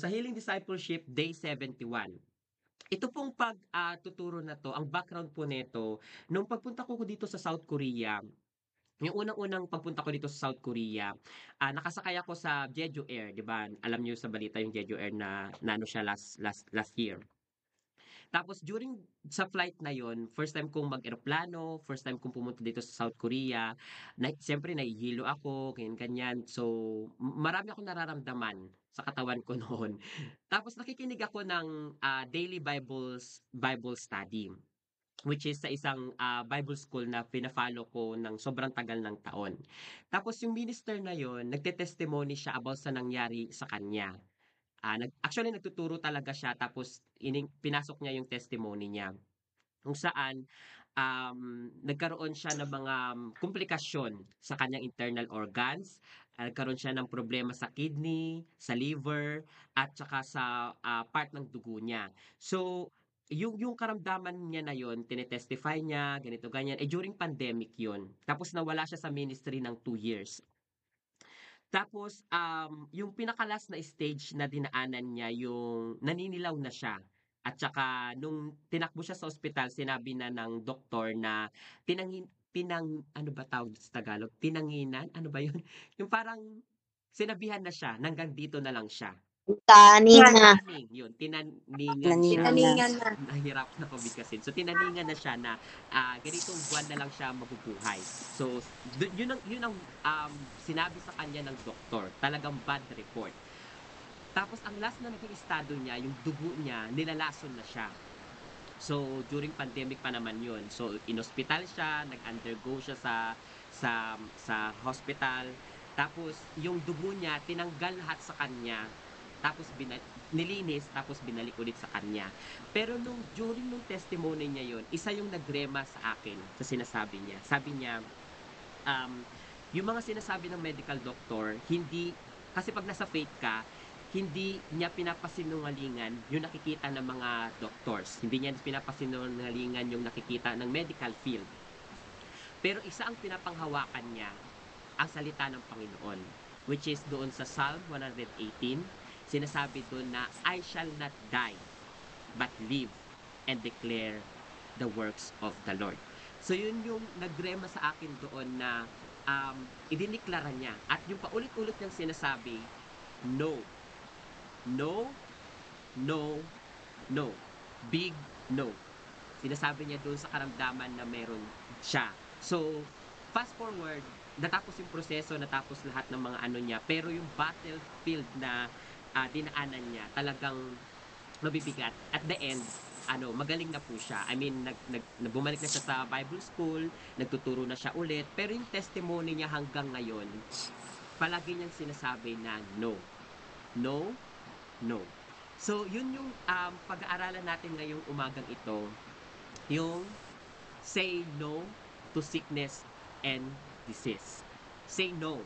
sa Healing Discipleship Day 71. Ito pong tuturo na 'to, ang background po nito, nung pagpunta ko dito sa South Korea, yung unang-unang pagpunta ko dito sa South Korea, nakasakay ako sa Jeju Air, 'di ba? Alam niyo sa balita yung Jeju Air na ano siya last year. Tapos during sa flight na yon, first time kong mag-eroplano, first time kong pumunta dito sa South Korea, siyempre nahihilo ako, ganyan-ganyan. So, marami akong nararamdaman sa katawan ko noon. Tapos nakikinig ako ng daily Bible study, which is sa isang Bible school na pina-follow ko ng sobrang tagal ng taon. Tapos yung minister na yon, nagte-testimony siya about sa nangyari sa kanya. Actually nagtuturo talaga siya tapos pinasok niya yung testimony niya. Kung saan, nagkaroon siya ng mga komplikasyon sa kanyang internal organs, nagkaroon siya ng problema sa kidney, sa liver, at saka sa part ng dugo niya. So, yung karamdaman niya na yon, tinetestify niya, ganito, ganyan. During pandemic yon. Tapos nawala siya sa ministry ng 2 years. Tapos, yung pinaka-last na stage na dinaanan niya yung naninilaw na siya at saka nung tinakbo siya sa ospital sinabi na ng doktor na ano ba tawag sa Tagalog, tinanginan, ano ba yun? Yung parang sinabihan na siya na hanggang dito na lang siya. Taning na. Tinaning, yun, tinaningan siya. Tinaningan na. Nahirapan ako bigkasin. So, tinaningan na siya na ganitong buwan na lang siya mabubuhay. So, yun ang sinabi sa kanya ng doktor. Talagang bad report. Tapos, ang last na naging estado niya, yung dugo niya, nilalason na siya. So, during pandemic pa naman yun. So, in-hospital siya, nag-undergo siya sa hospital. Tapos, yung dugo niya, tinanggal lahat sa kanya. Tapos, nilinis, tapos binalik ulit sa kanya. Pero during nung testimony niya yon, isa yung nagrema sa akin sa sinasabi niya. Sabi niya, um, yung mga sinasabi ng medical doctor, hindi, kasi pag nasa faith ka, hindi niya pinapasinungalingan yung nakikita ng mga doctors. Hindi niya pinapasinungalingan yung nakikita ng medical field. Pero isa ang pinapanghawakan niya, ang salita ng Panginoon, which is doon sa Psalm 118, sinasabi doon na, I shall not die, but live and declare the works of the Lord. So yun yung nagrema sa akin doon na idiniklara niya. At yung paulit-ulit niyang sinasabi, no, no, no, no. Big no. Sinasabi niya doon sa karamdaman na meron siya. So, fast forward, natapos yung proseso, natapos lahat ng mga ano niya, pero yung battlefield na dinaanan niya, talagang mabibigat. At the end, magaling na po siya. I mean, bumalik na siya sa Bible school, nagtuturo na siya ulit, pero yung testimony niya hanggang ngayon, palagi niyang sinasabi na no. No, no. So, yun yung pag-aaralan natin ngayong umagang ito, yung say no to sickness and disease. Say no.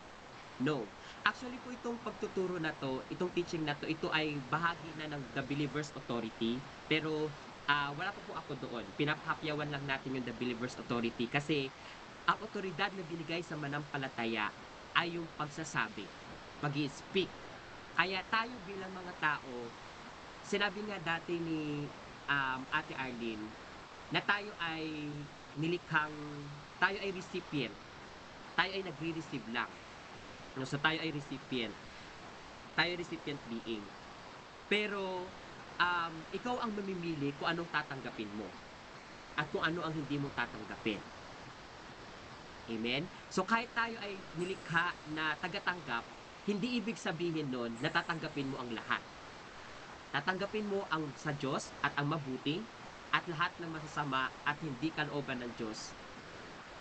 No. Actually po itong pagtuturo na to, itong teaching na to, ito ay bahagi na ng The Believer's Authority. Pero wala pa po ako doon. Pinapahapyawan lang natin yung The Believer's Authority kasi ang otoridad na binigay sa manampalataya ay yung pagsasabi, pag-i-speak. Kaya tayo bilang mga tao, sinabi nga dati ni Ate Arlene, na tayo ay tayo ay recipient. Tayo ay nagre-receive lang. So tayo ay recipient. Tayo ay recipient being. Pero, ikaw ang mamimili kung anong tatanggapin mo. At kung ano ang hindi mo tatanggapin. Amen? So kahit tayo ay nilikha na tagatanggap, hindi ibig sabihin nun na tatanggapin mo ang lahat. Tatanggapin mo ang sa Diyos at ang mabuti at lahat ng masasama at hindi kalooban ng Diyos.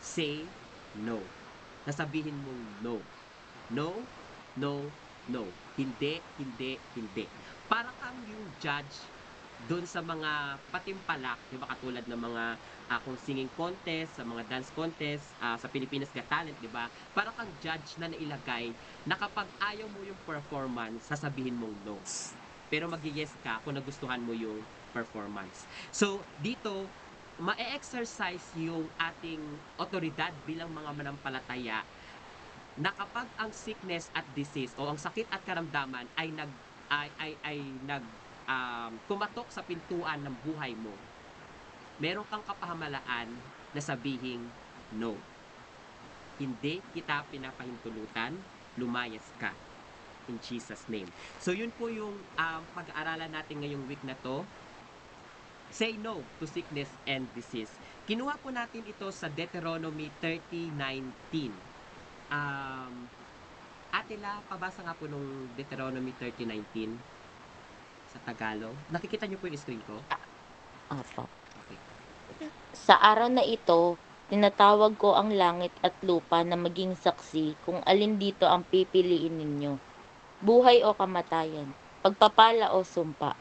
Say no. Nasabihin mo no. No, no, no. Hindi, hindi, hindi. Para kang yung judge doon sa mga patimpalak, di ba, katulad ng mga kung singing contest, sa mga dance contest, sa Pilipinas Got Talent, di ba? Para kang judge na nailagay na kapag ayaw mo yung performance, sasabihin mong no. Pero mag-yes ka kung nagustuhan mo yung performance. So, dito, ma-exercise yung ating otoridad bilang mga manampalataya na kapag ang sickness at disease o ang sakit at karamdaman ay ay kumatok sa pintuan ng buhay mo, meron kang kapahamalaan na sabihing no. Hindi kita pinapahintulutan, lumayas ka in Jesus name. So yun po yung pag-aaralan natin ngayong week na to. Say no to sickness and disease. Kinuha po natin ito sa Deuteronomy 30:19. Atila, pabasa nga po nung Deuteronomy 30:19 sa Tagalog. Nakikita niyo po yung screen ko? Opo. Okay. Sa araw na ito, tinatawag ko ang langit at lupa na maging saksi kung alin dito ang pipiliin ninyo, buhay o kamatayan, pagpapala o sumpa.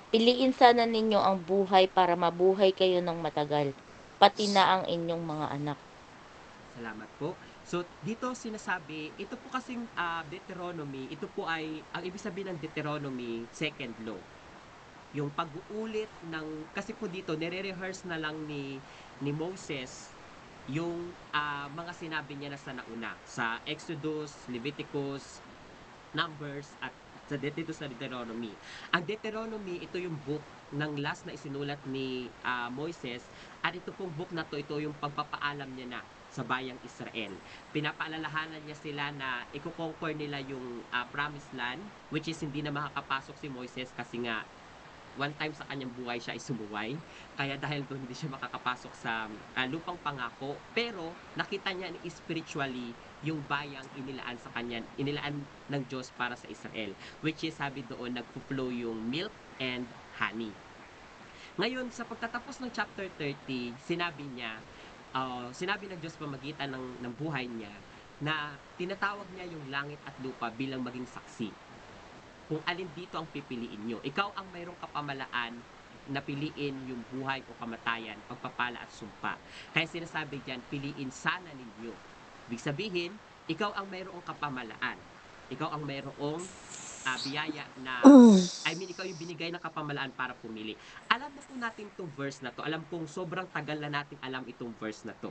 Piliin sana ninyo ang buhay para mabuhay kayo ng matagal, pati na ang inyong mga anak. Salamat po. So, dito sinasabi, ito po kasing Deuteronomy, ito po ay, ang ibig sabihin ng Deuteronomy, second law. Yung pag-uulit ng, kasi po dito, nire-rehearse na lang ni Moses yung mga sinabi niya na sa nauna. Sa Exodus, Leviticus, Numbers, at dito sa Deuteronomy. Ang Deuteronomy, ito yung book ng last na isinulat ni Moises, at ito pong book na to, ito yung pagpapaalam niya na sa bayang Israel. Pinapaalalahanan niya sila na i-conquer nila yung promised land, which is hindi na makakapasok si Moises kasi nga one time sa kanyang buhay siya ay sumuway. Kaya dahil doon hindi siya makakapasok sa lupang pangako. Pero nakita niya spiritually yung bayang inilaan sa kanya, inilaan ng Diyos para sa Israel. Which is sabi doon, nagpo-flow yung milk and honey. Ngayon, sa pagtatapos ng chapter 30, sinabi ng Diyos pamagitan ng buhay niya na tinatawag niya yung langit at lupa bilang maging saksi kung alin dito ang pipiliin nyo. Ikaw ang mayroong kapamalaan na piliin yung buhay o kamatayan, pagpapala at sumpa. Kaya sinasabi diyan, piliin sana ninyo. Ibig sabihin, ikaw ang mayroong kapamalaan. Ikaw ang mayroong biyaya na, ikaw yung binigay ng kapamalaan para pumili. Alam na po natin itong verse na to. Alam kong sobrang tagal na natin alam itong verse na to.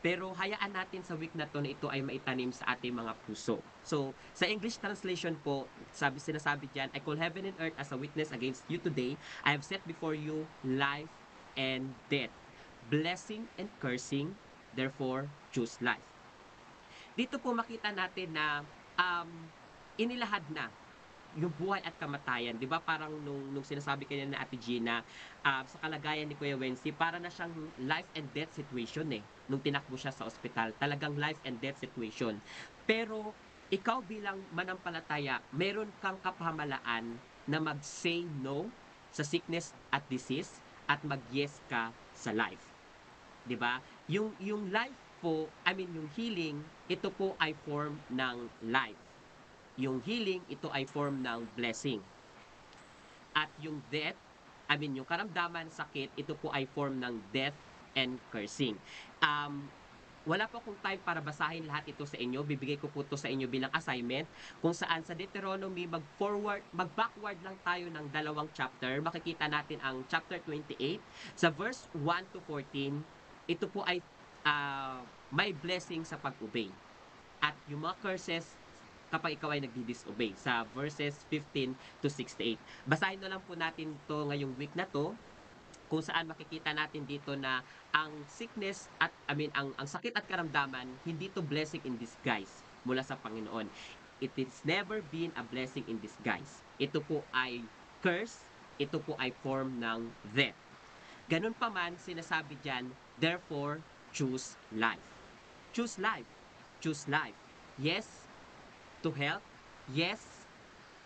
Pero hayaan natin sa week na to na ito ay maitanim sa ating mga puso. So, sa English translation po, sinasabi diyan, I call heaven and earth as a witness against you today. I have set before you life and death, blessing and cursing, therefore choose life. Dito po makita natin na inilahad na yung buhay at kamatayan, 'di ba? Parang nung sinasabi kanina na Ate Gina, sa kalagayan ni Kuya Wency, para na siyang life and death situation nung tinakbo siya sa ospital. Talagang life and death situation. Pero ikaw bilang manampalataya, meron kang kapamalaan na mag-say no sa sickness at disease at mag-yes ka sa life. 'Di ba? Yung life po, yung healing, ito po ay form ng life. Yung healing, ito ay form ng blessing. At yung death, yung karamdaman, sakit, ito po ay form ng death and cursing. Wala po akong time para basahin lahat ito sa inyo. Bibigay ko po ito sa inyo bilang assignment kung saan sa Deuteronomy mag-backward lang tayo ng dalawang chapter. Makikita natin ang chapter 28 sa verse 1 to 14. Ito po ay may blessing sa pag-obey. At yung mga curses kapag ikaw ay nagdi-disobey sa verses 15 to 68. Basahin na lang po natin to ngayong week na to kung saan makikita natin dito na ang sickness at ang sakit at karamdaman, hindi to blessing in disguise mula sa Panginoon. It is never been a blessing in disguise. Ito po ay curse, ito po ay form ng death. Ganun pa man, sinasabi diyan, therefore, choose life. Choose life. Choose life. Yes to health, yes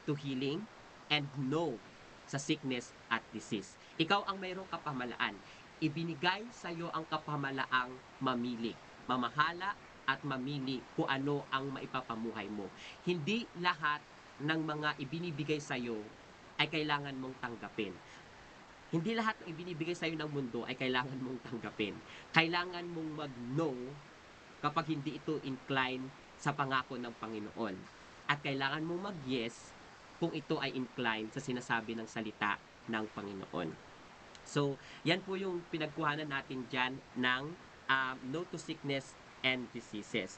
to healing, and no sa sickness at disease. Ikaw ang mayroong kapamalaan. Ibinigay sa iyo ang kapamalaang mamili, mamahala at mamili kung ano ang maipapamuhay mo. Hindi lahat ng mga ibinibigay sa iyo ay kailangan mong tanggapin. Hindi lahat ng ibinibigay sa iyo ng mundo ay kailangan mong tanggapin. Kailangan mong mag-no kapag hindi ito incline sa pangako ng Panginoon. At kailangan mong mag-yes kung ito ay incline sa sinasabi ng salita ng Panginoon. So, yan po yung pinagkuhanan natin dyan ng no to sickness and diseases.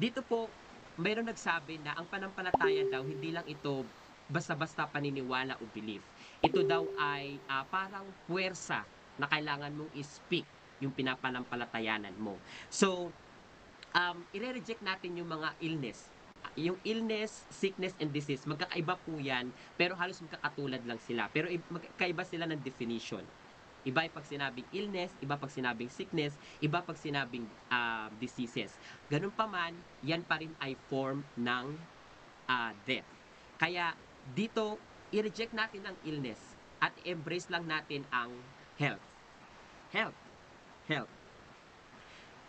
Dito po, mayroon nagsabi na ang panampalataya daw, hindi lang ito basta-basta paniniwala o belief. Ito daw ay parang puwersa na kailangan mong i-speak yung pinapanampalatayanan mo. So, ire-reject natin yung mga illness. Yung illness, sickness, and disease, magkakaiba po yan, pero halos magkakatulad lang sila. Pero magkaiba sila ng definition. Iba ay pag sinabing illness, iba pag sinabing sickness, iba pag sinabing diseases. Ganun pa man, yan pa rin ay form ng death. Kaya dito, i-reject natin ang illness at embrace lang natin ang health. Health. Health.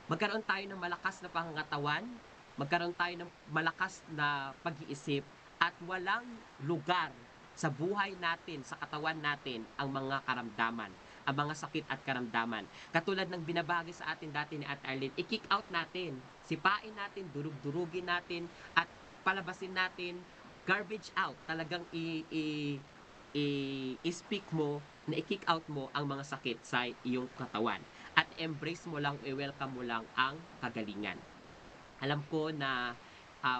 Magkaroon tayo ng malakas na pangangatawan, magkaroon tayo ng malakas na pag-iisip, at walang lugar sa buhay natin, sa katawan natin, ang mga karamdaman, ang mga sakit at karamdaman. Katulad ng binabagi sa atin dati ni At Arlene, i-kick out natin, sipain natin, durug-durugin natin, at palabasin natin, garbage out, talagang i-speak mo, na i-kick out mo ang mga sakit sa iyong katawan. At embrace mo lang, i-welcome mo lang ang kagalingan. Alam ko na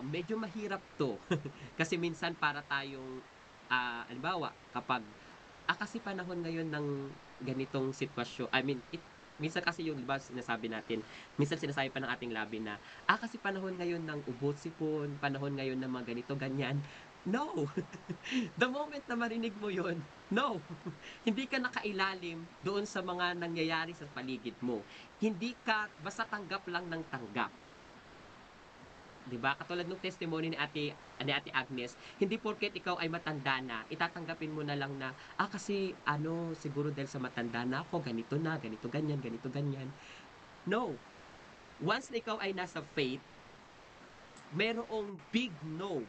medyo mahirap to. Kasi minsan para tayong, halimbawa, kapag, kasi panahon ngayon ng ganitong sitwasyon, minsan kasi yung, diba, sinasabi natin, minsan sinasabi pa ng ating labi na, kasi panahon ngayon ng ubot sipon, panahon ngayon ng mga ganito, ganyan. No! The moment na marinig mo yun, no! Hindi ka nakailalim doon sa mga nangyayari sa paligid mo. Hindi ka, basta tanggap lang ng tanggap. 'Di ba? Katulad ng testimony ni Ate Agnes, hindi porket ikaw ay matanda na, itatanggapin mo na lang na, kasi siguro dahil sa matanda na ako, ganito ganyan, ganito ganyan. No. Once na ikaw ay nasa faith, merong big no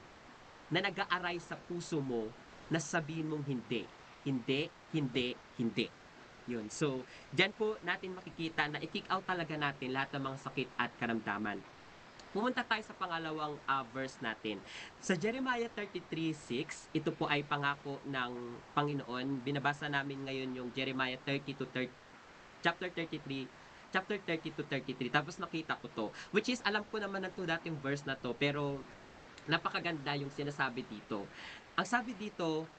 na nag-aaray sa puso mo na sabihin mong hindi. Hindi, hindi, hindi. Yun. So, diyan po natin makikita na i-kick out talaga natin lahat ng mga sakit at karamdaman. Pumunta tayo sa pangalawang verse natin. Sa Jeremiah 33:6, ito po ay pangako ng Panginoon. Binabasa namin ngayon yung Jeremiah 30 to 30, chapter 30 to 33. Tapos nakita ko to, which is alam ko naman na to dating verse na to, pero napakaganda yung sinasabi dito. Ang sabi dito,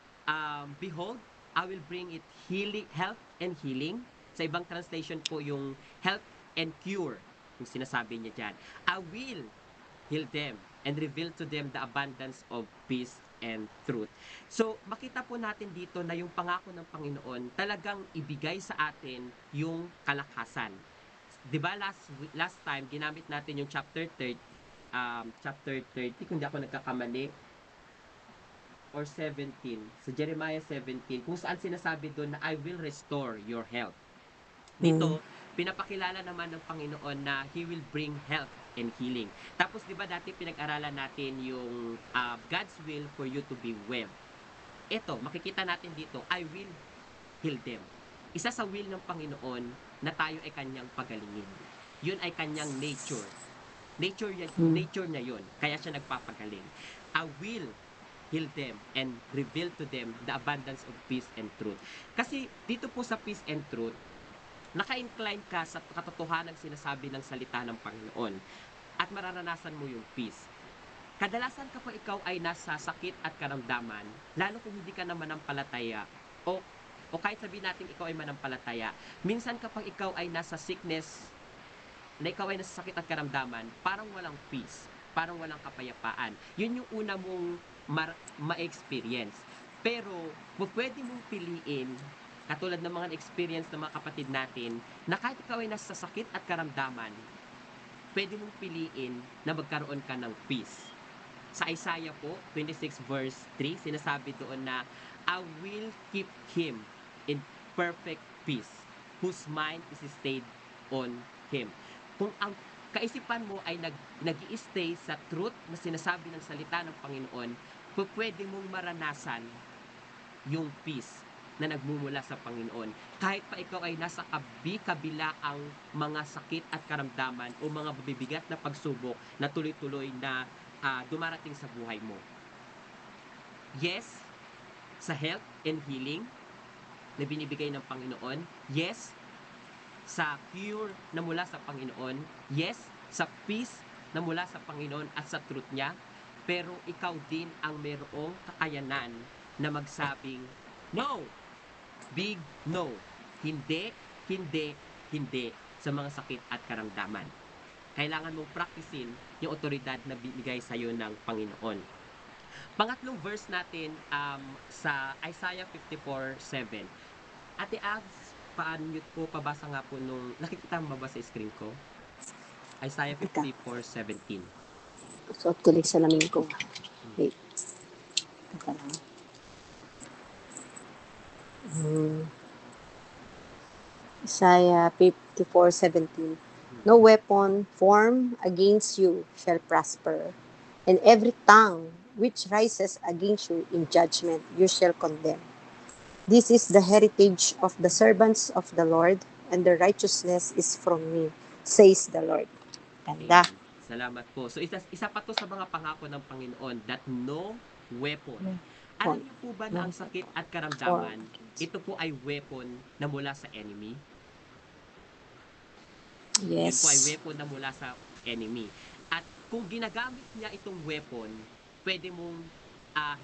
behold, I will bring it health and healing. Sa ibang translation po yung health and cure, yung sinasabi niya dyan. I will heal them and reveal to them the abundance of peace and truth. So, makita po natin dito na yung pangako ng Panginoon talagang ibigay sa atin yung kalakasan. 'Di ba last time ginamit natin yung chapter 30, kung di ako nagkakamali, or 17, sa Jeremiah 17, kung saan sinasabi doon na I will restore your health. Dito, pinapakilala naman ng Panginoon na He will bring health and healing. Tapos, di ba dati pinag-aralan natin yung God's will for you to be well. Ito, makikita natin dito, I will heal them. Isa sa will ng Panginoon na tayo ay kanyang pagalingin. Yun ay kanyang nature. Nature niya yun. Kaya siya nagpapagaling. I will heal them and reveal to them the abundance of peace and truth. Kasi dito po sa peace and truth, naka-incline ka sa katotohanan ng sinasabi ng salita ng Panginoon at mararanasan mo yung peace. Kadalasan kapag ikaw ay nasa sakit at karamdaman, lalo kung hindi ka na manampalataya, o kahit sabihin natin ikaw ay manampalataya, minsan kapag ikaw ay nasa sickness, na ikaw ay nasa sakit at karamdaman, parang walang peace, parang walang kapayapaan. Yun yung una mong ma-experience. Pero, pwede mong piliin, katulad ng mga experience ng mga kapatid natin, na kahit ikaw ay nasa sakit at karamdaman, pwede mong piliin na magkaroon ka ng peace. Sa Isaiah po, 26 verse 3, sinasabi doon na, I will keep him in perfect peace, whose mind is stayed on him. Kung ang kaisipan mo ay nag-i-stay sa truth na sinasabi ng salita ng Panginoon, pwede mong maranasan yung peace na nagmumula sa Panginoon. Kahit pa ikaw ay nasa kabila ang mga sakit at karamdaman o mga bibigat na pagsubok na tuloy-tuloy na dumarating sa buhay mo. Yes, sa health and healing na binibigay ng Panginoon. Yes, sa cure na mula sa Panginoon. Yes, sa peace na mula sa Panginoon at sa truth niya. pero ikaw din ang mayroong kakayanan na magsabing, no, big no. Hindi, hindi, hindi sa mga sakit at karamdaman. Kailangan mong praktisin yung otoridad na binigay sa iyo ng Panginoon. Pangatlong verse natin sa Isaiah 54:7. Ate Ags, pa-unmute po, pabasa nga po nung, nakikita mo ba sa screen ko? Isaiah 54:17. Suot ko lang sa salamin ko. Wait. Teka lang. Isaiah 54:17. No weapon formed against you shall prosper, and every tongue which rises against you in judgment you shall condemn. This is the heritage of the servants of the Lord, and the righteousness is from me, says the Lord. Ganda. Amen. Salamat po. So isa pa to sa mga pangako ng Panginoon that no weapon. Alam niyo po ba na ang sakit at karamdaman, ito po ay weapon na mula sa enemy? Yun po ay Yes. weapon na mula sa enemy. At kung ginagamit niya itong weapon, pwede mong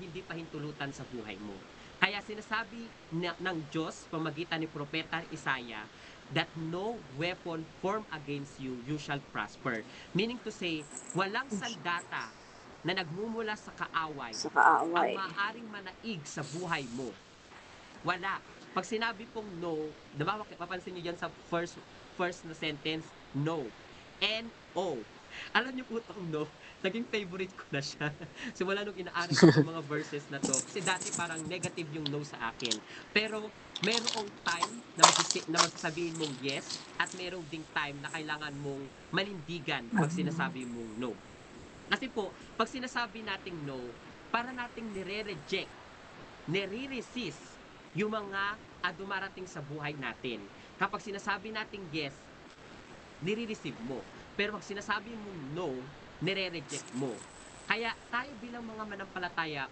hindi pahintulutan sa buhay mo. Kaya sinasabi ng Diyos, pamagitan ni Propeta Isaiah, that no weapon formed against you, you shall prosper. Meaning to say, walang sandata na nagmumula sa kaaway Sa ang kaaway. maaaring manaig sa buhay mo. Wala. Pag sinabi pong no, diba, mapapansin niyo dyan sa first na sentence, no. N-O. Alam niyo po itong no, naging favorite ko na siya. Simula nung inaaral ko yung mga verses na to. Kasi dati parang negative yung no sa akin. Pero merong time na magsasabihin mong yes at merong ding time na kailangan mong manindigan pag sinasabi mong no. Kasi po, pag sinasabi nating no, para nating nire-reject, nire-resist yung mga dumarating sa buhay natin. Kapag sinasabi nating yes, nire-receive mo. Pero pag sinasabi mong no, nire-reject mo. Kaya tayo bilang mga manampalataya,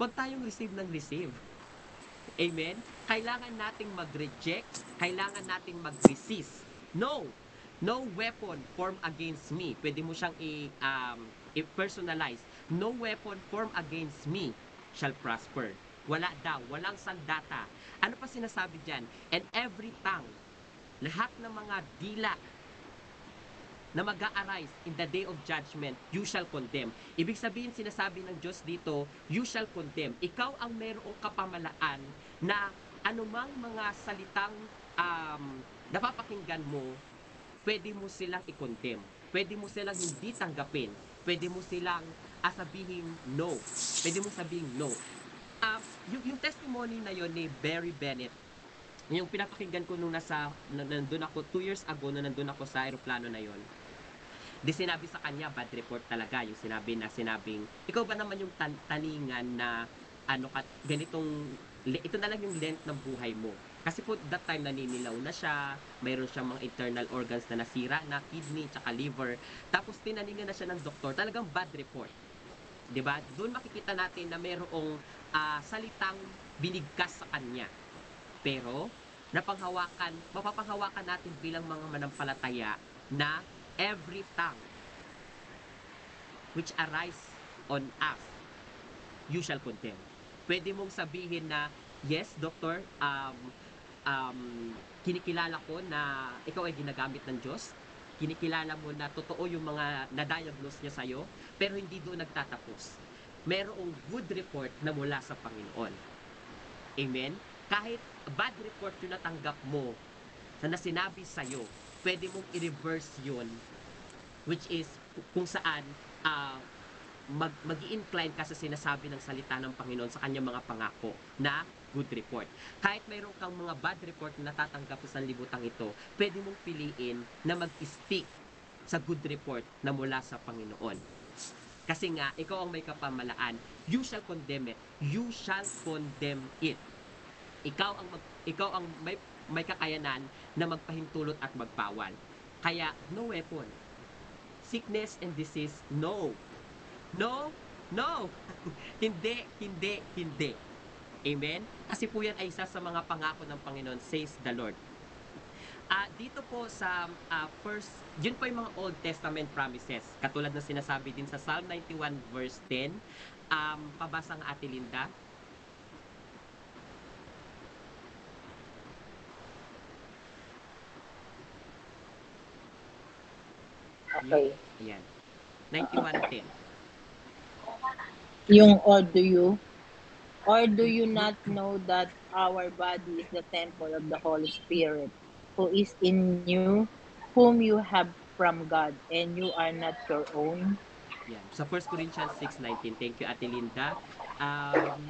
huwag tayong receive ng receive. Amen? Kailangan nating mag-reject, kailangan nating mag-resist. No! No weapon formed against me. Pwede mo siyang i-personalize. No weapon formed against me shall prosper. Wala daw, walang sandata. Ano pa sinasabi dyan? And every tongue, lahat ng mga dila na mag-a-arise in the day of judgment, you shall condemn. Ibig sabihin, sinasabi ng Diyos dito, you shall condemn. Ikaw ang mayroong kapamalaan na anumang mga salitang napapakinggan mo, pwede mo silang i-condemn. Pwede mo silang hindi tanggapin. Pwede mo silang sabihin no. Pwede mo sabihin no. Yung testimony na yon ni Barry Bennett, yung pinapakinggan ko nung nandun ako 2 years ago na nandun ako sa aeroplano na yon. Di sinabi sa kanya, bad report talaga, yung sinabing, ikaw ba naman yung taningan na ito na lang yung length ng buhay mo. Kasi po that time naninilaw na siya, mayroon siyang mga internal organs na nasira na, kidney, tsaka liver. Tapos tinaningan na siya ng doktor, talagang bad report. 'Di ba? Doon makikita natin na mayroong salitang binigkas sa kanya. Pero mapapanghawakan natin bilang mga manampalataya na every tongue which arise on us, you shall condemn. Pwede mong sabihin na, yes, doctor, kinikilala ko na ikaw ay ginagamit ng Diyos. Kinikilala mo na totoo yung mga na-diagnose niya sa'yo, pero hindi doon nagtatapos. Merong good report na mula sa Panginoon. Amen? Kahit bad report yung natanggap mo na sinabi sa'yo, pwede mong i-reverse yun, which is kung saan mag-i-incline ka sa sinasabi ng salita ng Panginoon sa kanyang mga pangako na good report. Kahit mayroon kang mga bad report na natatanggap sa sanlibutan ito, pwede mong piliin na mag-stick sa good report na mula sa Panginoon. Kasi nga, ikaw ang may kapamalaan. You shall condemn it. You shall condemn it. Ikaw ang may kakayanan na magpahintulot at magpawal. Kaya, no weapon. Sickness and disease, no. No, no. Hindi, hindi, hindi. Amen? Kasi po yan ay isa sa mga pangako ng Panginoon, says the Lord. Dito po sa first, yun po yung mga Old Testament promises. Katulad na sinasabi din sa Psalm 91 verse 10. Pabasa nga Ate Linda. Okay. Ayan. 91:10. Yung or do you not know that our body is the temple of the Holy Spirit who is in you, whom you have from God, and you are not your own? Yan. Sa 1 Corinthians 6:19. Thank you, Ate Linda. Um,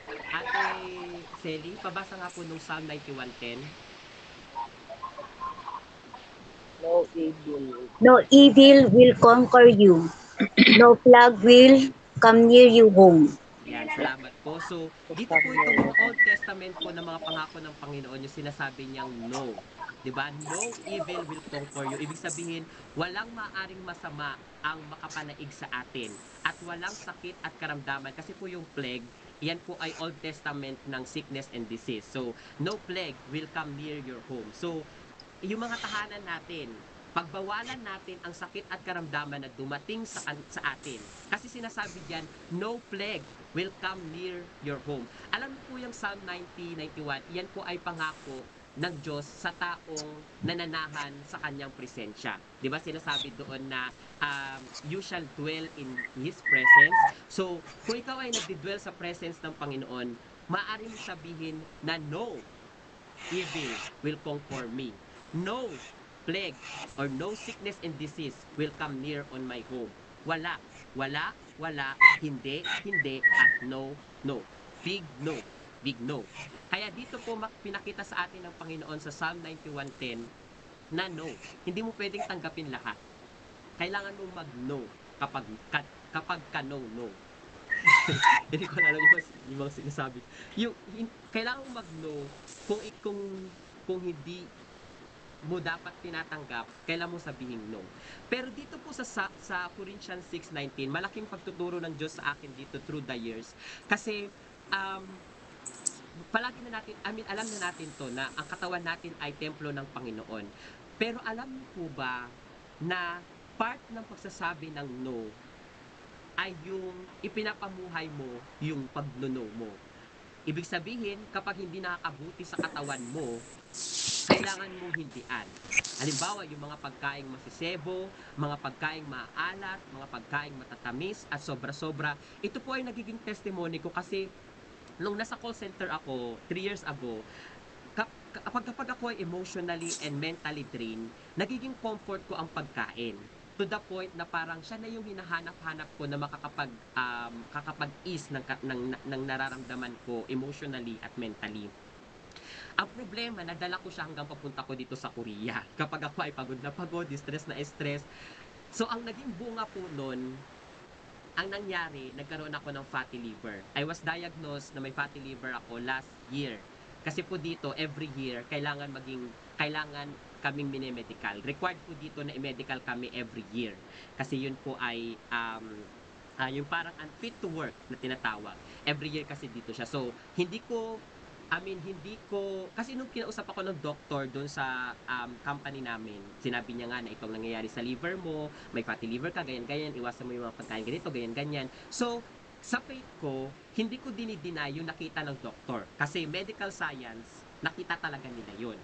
Ate Selly, pabasa nga po nung Psalm 91:10. No evil. No evil will conquer you. No plague will come near you home. Yan, salamat po. So, dito po itong mga Old Testament po na mga pangako ng Panginoon, yung sinasabi niyang no. 'Di ba? No evil will conquer you. Ibig sabihin, walang maaring masama ang makapanaig sa atin at walang sakit at karamdaman kasi po yung plague, yan po ay Old Testament ng sickness and disease. So, no plague will come near your home. So, yung mga tahanan natin, pagbawalan natin ang sakit at karamdaman na dumating sa atin. Kasi sinasabi diyan, no plague will come near your home. Alam mo po yung Psalm 90:91, yan po ay pangako ng Diyos sa taong nananahan sa kanyang presensya. 'Di ba sinasabi doon na you shall dwell in His presence. So, kung ikaw ay nagdi-dwell sa presence ng Panginoon, maaari mong sabihin na no evil will conquer me. No plague or no sickness and disease will come near on my home. Wala, wala, wala, hindi, hindi, at no, no. Big no. Big no. Kaya dito po pinakita sa atin ng Panginoon sa Psalm 91:10 na no. Hindi mo pwedeng tanggapin lahat. Kailangan mong mag-no kapag ka no, no. Hindi ko alam yung mga sinasabi. Kailangan mong mag-no kung hindi mo dapat tinatanggap, kailan mo sabihin no. Pero dito po sa Corinthians 6:19, malaking pagtuturo ng Diyos sa akin dito through the years. Kasi palagi na natin, alam na natin to na ang katawan natin ay templo ng Panginoon. Pero alam niyo po ba na part ng pagsasabi ng no ay yung ipinapamuhay mo yung pagno-no mo. Ibig sabihin, kapag hindi nakakabuti sa katawan mo, kailangan mong hindian. Halimbawa, yung mga pagkaing masisebo, mga pagkaing maalat, mga pagkaing matatamis at sobra-sobra. Ito po ay nagiging testimony ko kasi nung nasa call center ako 3 years ago, kapag ako ay emotionally and mentally drained, nagiging comfort ko ang pagkain. To the point na parang siya na yung hinahanap-hanap ko na kakapag-ease ng nararamdaman ko emotionally at mentally. Ang problema, nadala ko siya hanggang papunta ko dito sa Korea. Kapag ako ay pagod na pagod, stress na stress. So, ang naging bunga po nun, ang nangyari, nagkaroon ako ng fatty liver. I was diagnosed na may fatty liver ako last year. Kasi po dito, every year, kailangan kaming minemedical. Required po dito na i-medical kami every year. Kasi yun po ay yung parang unfit to work na tinatawag. Every year kasi dito siya. So, hindi ko, kasi nung kinausap ako ng doktor doon sa company namin, sinabi niya nga na itong nangyayari sa liver mo, may fatty liver ka, ganyan-ganyan, iwasan mo yung mga pagkain ganito, ganyan-ganyan. So, sa faith ko, hindi ko dinideny yung nakita ng doktor. Kasi medical science, nakita talaga nila yun.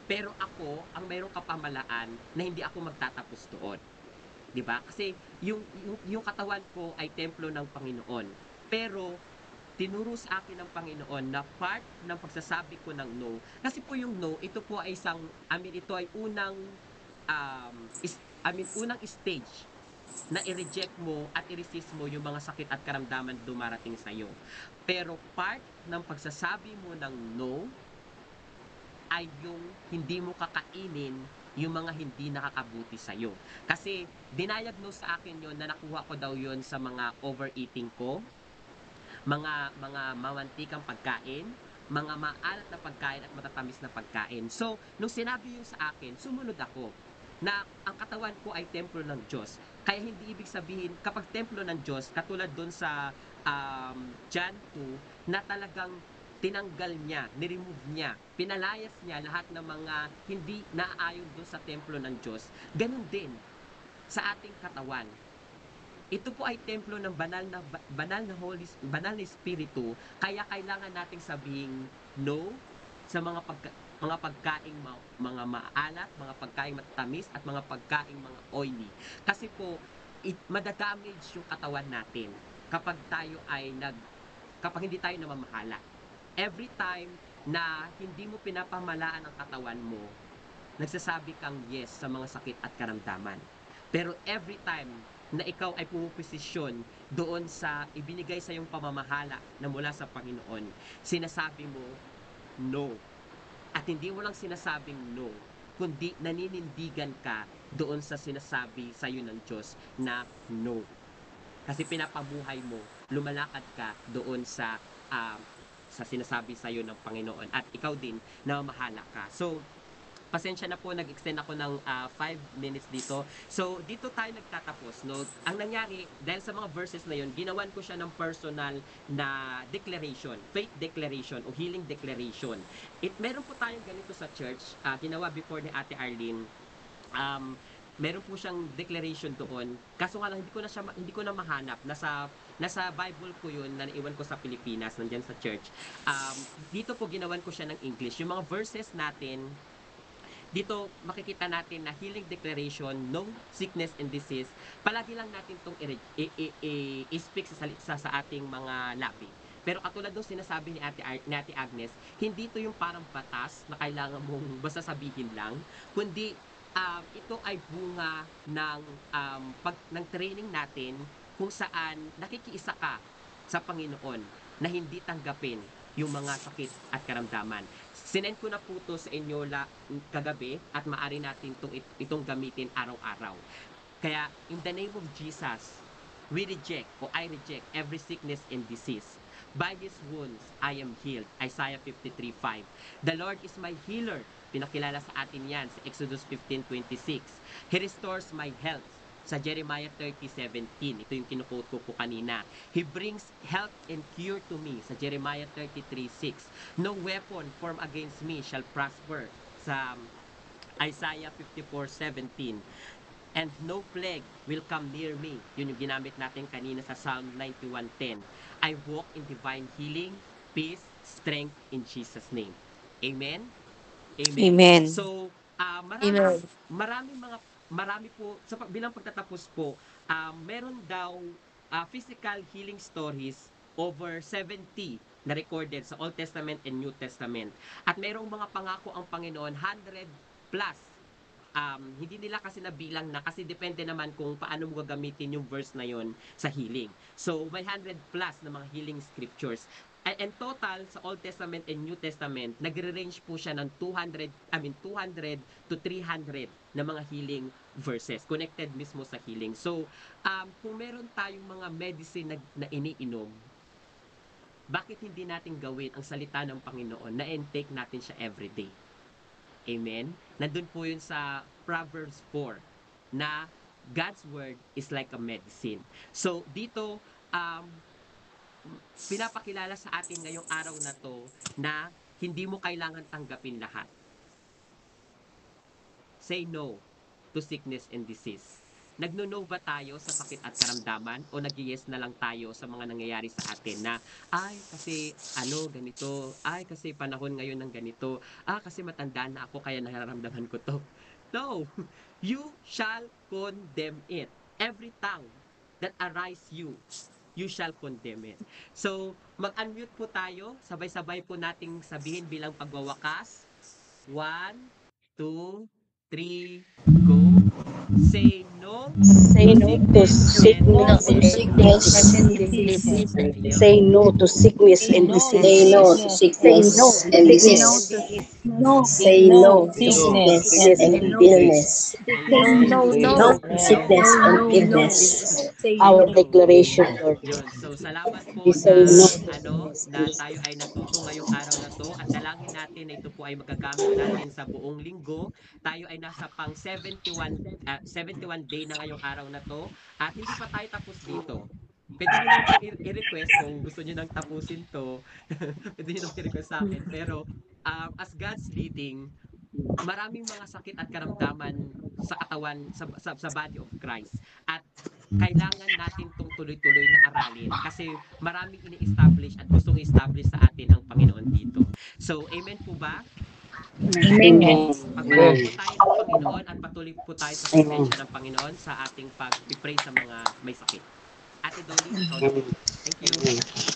Pero ako, ang mayroong kapamalaan na hindi ako magtatapos doon. 'Di ba? Kasi yung katawan ko ay templo ng Panginoon. Pero tinuro sa akin ng Panginoon na part ng pagsasabi ko ng no. Kasi po yung no, ito po ay ito ay unang stage na i-reject mo at i-resist mo yung mga sakit at karamdaman dumarating sa iyo. Pero part ng pagsasabi mo ng no ay yung hindi mo kakainin yung mga hindi nakakabuti sa iyo. Kasi diniagnose sa akin yon na nakuha ko daw yon sa mga overeating ko, mga mamantikang pagkain, mga maalat na pagkain at matatamis na pagkain. So, nung sinabi yun sa akin, sumunod ako na ang katawan ko ay templo ng Diyos. Kaya hindi ibig sabihin, kapag templo ng Diyos, katulad doon sa John 2, na talagang tinanggal niya, niremove niya, pinalayas niya lahat ng mga hindi naaayon doon sa templo ng Diyos, ganun din sa ating katawan. Ito po ay templo ng banal na espiritu, kaya kailangan nating sabihin no sa mga pagkaing mga maalat, mga pagkaing matamis at mga pagkaing mga oily. Kasi po madadamage yung katawan natin kapag tayo ay kapag hindi tayo namamahala. Every time na hindi mo pinapamalaan ang katawan mo, nagsasabi kang yes sa mga sakit at karamdaman. Pero every time na ikaw ay pumuposisyon doon sa ibinigay sa iyong pamamahala na mula sa Panginoon, sinasabi mo no. At hindi mo lang sinasabing no, kundi naninindigan ka doon sa sinasabi sa iyo ng Diyos na no. Kasi pinapabuhay mo, lumalakad ka doon sa sinasabi sa iyo ng Panginoon at ikaw din na mahala ka. So, pasensya na po, nag-extend ako ng 5 minutes dito. So, dito tayo nagtatapos, no? Ang nangyari, dahil sa mga verses na yun, ginawan ko siya ng personal na declaration, faith declaration o healing declaration. Meron po tayong ganito sa church, ginawa before ni Ate Arlene. Meron po siyang declaration doon. Kaso nga lang hindi ko na mahanap. Nasa Bible ko 'yun na naiwan ko sa Pilipinas, nandiyan sa church. Dito po ginawan ko siya ng English. Yung mga verses natin dito makikita natin na healing declaration, no sickness and disease, palagi lang natin itong i-speak sa ating mga labi. Pero katulad ng sinasabi ni Ate Agnes, hindi ito yung parang batas na kailangan mong basta sabihin lang, kundi ito ay bunga ng training natin kung saan nakikiisa ka sa Panginoon na hindi tanggapin yung mga sakit at karamdaman. Sinend ko na po to sa inyo kagabi at maaari natin itong gamitin araw-araw. Kaya, in the name of Jesus, I reject every sickness and disease. By His wounds, I am healed. Isaiah 53:5. The Lord is my healer. Pinakilala sa atin yan sa Exodus 15:26. He restores my health. Sa Jeremiah 30:17, ito yung kinuquote ko po kanina. He brings health and cure to me sa Jeremiah 33:6. No weapon formed against me shall prosper sa Isaiah 54:17. And no plague will come near me. Yun yung ginamit natin kanina sa Psalm 91:10. I walk in divine healing, peace, strength in Jesus' name. Amen? Amen. Amen. So, Amen. marami po, bilang pagtatapos po, meron daw physical healing stories over 70 na recorded sa Old Testament and New Testament. At mayroong mga pangako ang Panginoon, 100 plus. Hindi nila kasi nabilang na kasi depende naman kung paano mo gagamitin yung verse na yon sa healing. So, may 100 plus na mga healing scriptures. And total sa Old Testament and New Testament, nagre-range po siya ng 200 to 300 na mga healing verses connected mismo sa healing. So, kung meron tayong mga medicine na iniinom, bakit hindi natin gawin ang salita ng Panginoon na intake natin siya everyday? Amen? Nandun po yun sa Proverbs 4 na God's word is like a medicine. So, dito, pinapakilala sa atin ngayong araw na to na hindi mo kailangan tanggapin lahat. Say no to sickness and disease. Nagno-no ba tayo sa sakit at karamdaman o nag-yes na lang tayo sa mga nangyayari sa atin na ay kasi ganito, ay kasi panahon ngayon ng ganito, kasi matanda na ako kaya nararamdaman ko to. No, you shall condemn it. Every tongue that arise you shall condemn it. So, mag-unmute po tayo. Sabay-sabay po nating sabihin bilang pagwawakas. 1, 2, 3, go. Say no Say to no to sickness and sickness and disease. disease. Ayun. Say no to sickness and disease. Say no to sickness and disease. Say no to sickness and illness. No, Say no. no to sickness and illness. Our Ayun. declaration, Lord. Yun. So, salamat We po say no to na tayo ay natuto ngayong araw na to at dalangin natin na ito po ay magagamit natin sa buong linggo. Tayo ay nasa pang 71 day na ngayong araw na to at hindi pa tayo tapos dito. pwede nyo nang i-request kung gusto nyo nang tapusin to. Pwede nyo nang i-request sa akin. Pero, as God's leading, maraming mga sakit at karamdaman sa katawan, sa body of Christ. At kailangan natin tong tuloy-tuloy na aralin kasi maraming ini-establish at gustong i-establish sa atin ang Panginoon dito. So, amen po ba? Amen. Pagpalain po tayo ng Panginoon at patuloy po tayo sa presensya ng Panginoon sa ating pag-pray sa mga may sakit. Ate Dolly, ikaw na po. Thank you.